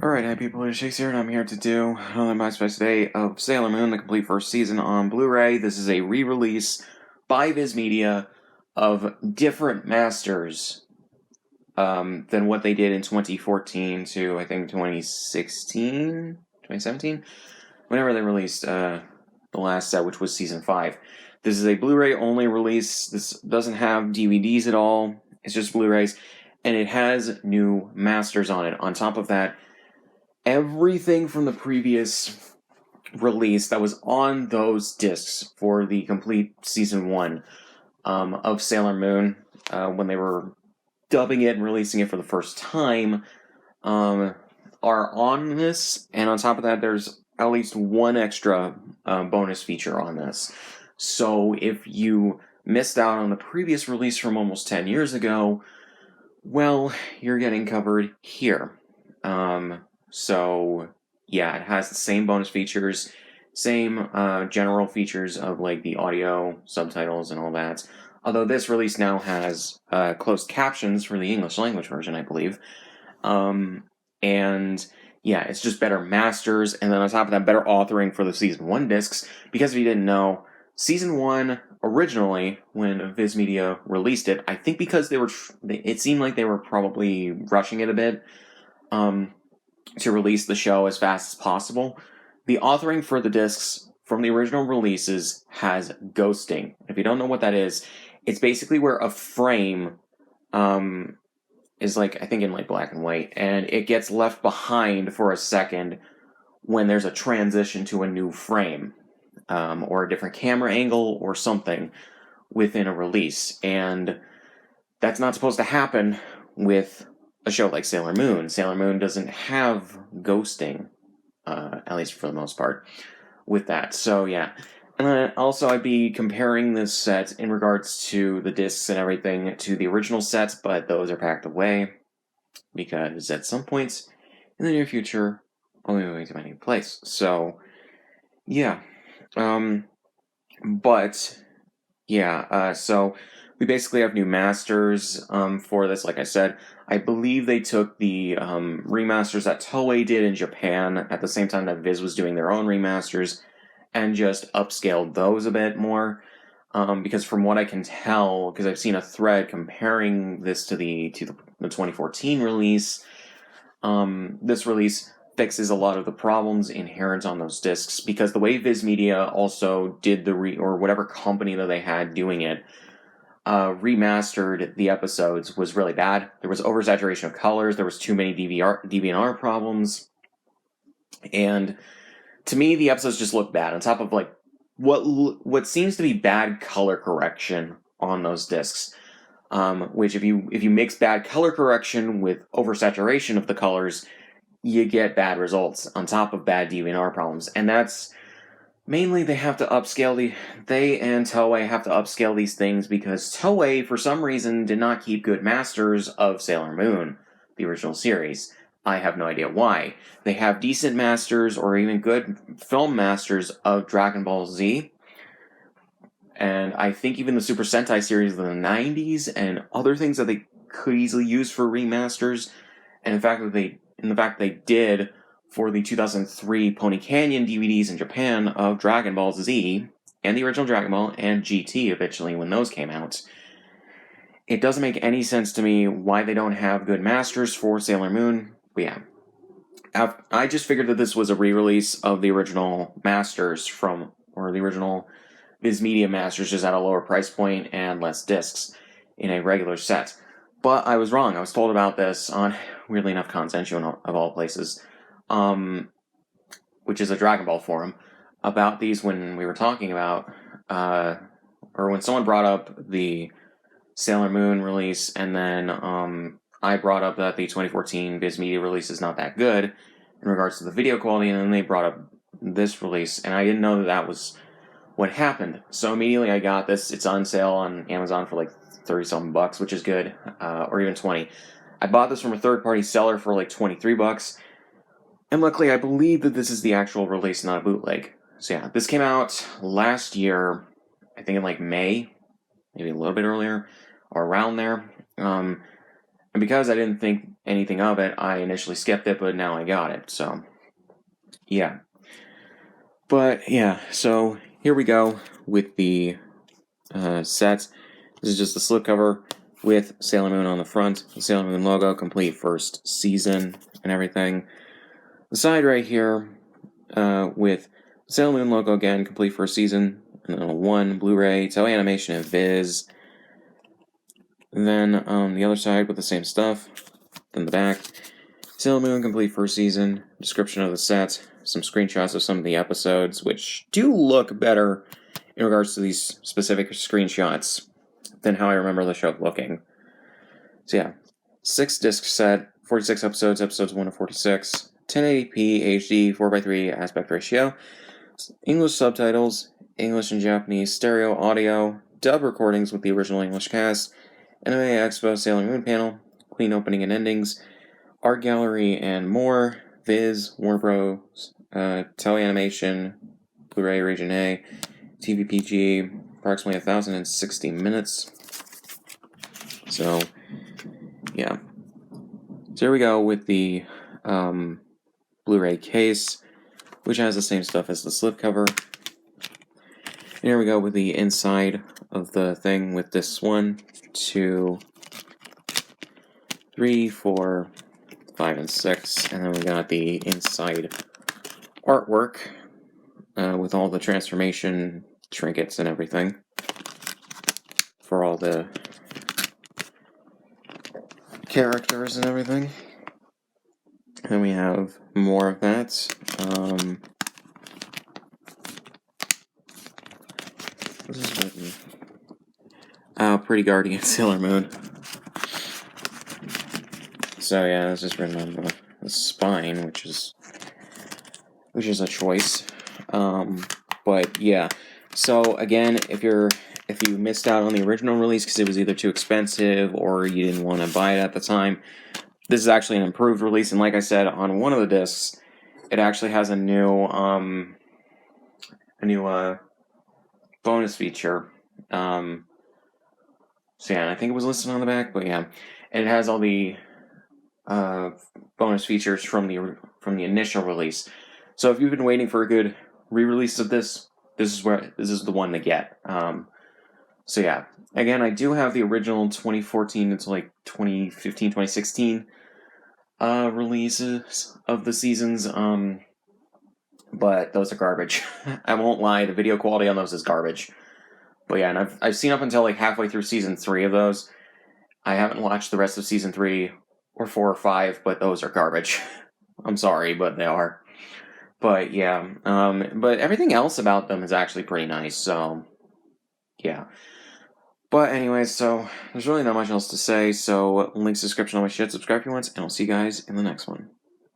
Alright, hi people, it's Shakes here, and I'm here to do another MySpace today of Sailor Moon, the complete first season on Blu-ray. This is a re-release by Viz Media of different masters than what they did in 2014 to, I think, 2017? Whenever they released the last set, which was Season 5. This is a Blu-ray only release. This doesn't have DVDs at all. It's just Blu-rays, and it has new masters on it. On top of that, everything from the previous release that was on those discs for the complete season 1 of Sailor Moon, when they were dubbing it and releasing it for the first time, are on this. And on top of that, there's at least one extra bonus feature on this. So if you missed out on the previous release from almost 10 years ago, well, you're getting covered here. So, yeah, it has the same bonus features, same general features of, like, the audio, subtitles, and all that. Although this release now has closed captions for the English language version, I believe. And, yeah, it's just better masters, and then on top of that, better authoring for the Season 1 discs. Because if you didn't know, Season 1, originally, when Viz Media released it, I think because it seemed like they were probably rushing it a bit, to release the show as fast as possible. The authoring for the discs from the original releases has ghosting. If you don't know what that is, it's basically where a frame is, like, I think in, like, black and white, and it gets left behind for a second when there's a transition to a new frame, or a different camera angle or something within a release. And that's not supposed to happen with a show like Sailor Moon. Sailor Moon doesn't have ghosting, at least for the most part, with that. So, yeah. And then also, I'd be comparing this set in regards to the discs and everything to the original sets, but those are packed away because at some points in the near future, I'll be moving to my new place. So, yeah. So we basically have new masters for this, like I said. I believe they took the remasters that Toei did in Japan at the same time that Viz was doing their own remasters and just upscaled those a bit more. Because from what I can tell, because I've seen a thread comparing this to the 2014 release, this release fixes a lot of the problems inherent on those discs, because the way Viz Media also did or whatever company that they had doing it, remastered the episodes was really bad. There was oversaturation of colors, there was too many DVR problems, and to me the episodes just look bad, on top of, like, what seems to be bad color correction on those discs. Which if you mix bad color correction with oversaturation of the colors, you get bad results on top of bad DVR problems. And that's mainly they and Toei have to upscale these things because Toei, for some reason, did not keep good masters of Sailor Moon, the original series. I have no idea why. They have decent masters or even good film masters of Dragon Ball Z, and I think even the Super Sentai series of the 90s and other things that they could easily use for remasters. And in fact, they did for the 2003 Pony Canyon DVDs in Japan of Dragon Ball Z and the original Dragon Ball and GT eventually when those came out. It doesn't make any sense to me why they don't have good masters for Sailor Moon. But yeah, I just figured that this was a re-release of the original masters or the original Viz Media masters, just at a lower price point and less discs in a regular set. But I was wrong. I was told about this on, weirdly enough, Consensual of all places, which is a Dragon Ball forum, about these when we were talking about, or when someone brought up the Sailor Moon release, and then I brought up that the 2014 Viz Media release is not that good in regards to the video quality, and then they brought up this release, and I didn't know that was what happened. So immediately I got this. It's on sale on Amazon for like $30-something, which is good, or even 20. I bought this from a third-party seller for like $23, and luckily I believe that this is the actual release, not a bootleg. So yeah, this came out last year, I think in like May, maybe a little bit earlier, or around there. And because I didn't think anything of it. I initially skipped it, but now I got it. So, yeah. But, yeah, so here we go with the sets. This is just the slipcover with Sailor Moon on the front, the Sailor Moon logo, complete first season and everything. The side right here with Sailor Moon logo again, complete first season, and then 1 Blu-ray, Toei Animation, and Viz. And then on the other side with the same stuff. Then the back, Sailor Moon complete first season, description of the set, some screenshots of some of the episodes, which do look better in regards to these specific screenshots than how I remember the show looking. So yeah, 6-disc set, 46 episodes, episodes 1 to 46, 1080p HD 4:3 aspect ratio, English subtitles, English and Japanese stereo audio, dub recordings with the original English cast, Anime Expo Sailor Moon panel, clean opening and endings, art gallery and more, Viz, Warner Bros, Toei Animation, Blu-ray Region A, TVPG, approximately 1,060 minutes. So, yeah. So here we go with the Blu-ray case, which has the same stuff as the slipcover. And here we go with the inside of the thing with this 1, 2, 3, 4, 5, and 6. And then we got the inside artwork with all the transformation trinkets and everything for all the characters and everything. And we have more of that. This is written. Pretty Guardian Sailor Moon. So yeah, this is written on the spine, which is a choice. But yeah. So again, if you missed out on the original release because it was either too expensive or you didn't want to buy it at the time, this is actually an improved release. And like I said, on one of the discs, it actually has a new bonus feature. So yeah, I think it was listed on the back, but yeah, and it has all the bonus features from the initial release. So if you've been waiting for a good re-release of this is the one to get. So yeah, again, I do have the original 2014 to like 2015, 2016 releases of the seasons, but those are garbage. I won't lie, the video quality on those is garbage. But yeah, and I've seen up until like halfway through season 3 of those. I haven't watched the rest of season 3 or 4 or 5, but those are garbage. I'm sorry, but they are. But yeah, but everything else about them is actually pretty nice, so yeah. But anyways, so there's really not much else to say, so links, description, all my shit, subscribe if you want, and I'll see you guys in the next one.